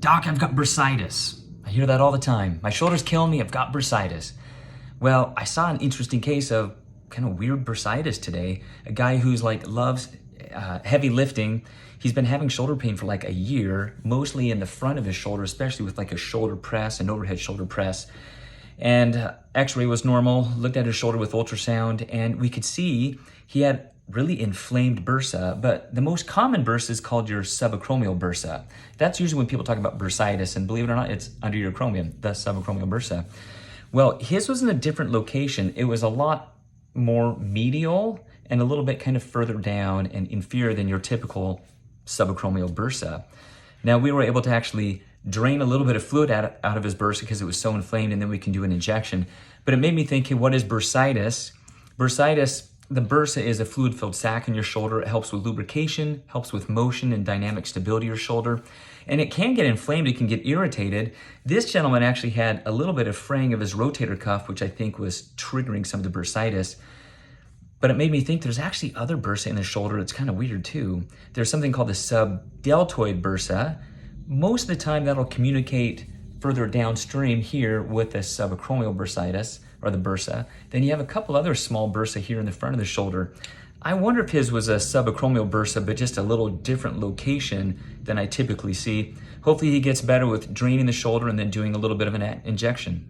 Doc, I've got bursitis. I hear that all the time. My shoulder's killing me, I've got bursitis. Well, I saw an interesting case of kind of weird bursitis today. A guy who's loves heavy lifting. He's been having shoulder pain for a year, mostly in the front of his shoulder, especially with a shoulder press, an overhead shoulder press. And x-ray was normal, looked at his shoulder with ultrasound, and we could see he had really inflamed bursa, but the most common bursa is called your subacromial bursa. That's usually when people talk about bursitis, and believe it or not, it's under your acromion, the subacromial bursa. Well, his was in a different location. It was a lot more medial and a little bit kind of further down and inferior than your typical subacromial bursa. Now, we were able to actually drain a little bit of fluid out of his bursa because it was so inflamed, and then we can do an injection. But it made me think, hey, what is bursitis? Bursitis, the bursa is a fluid-filled sac in your shoulder. It helps with lubrication, helps with motion and dynamic stability of your shoulder. And it can get inflamed, it can get irritated. This gentleman actually had a little bit of fraying of his rotator cuff, which I think was triggering some of the bursitis. But it made me think there's actually other bursa in the shoulder. It's kind of weird too. There's something called the subdeltoid bursa. Most of the time that'll communicate further downstream here with the subacromial bursitis, or the bursa. Then you have a couple other small bursa here in the front of the shoulder. I wonder if his was a subacromial bursa, but just a little different location than I typically see. Hopefully he gets better with draining the shoulder and then doing a little bit of an injection.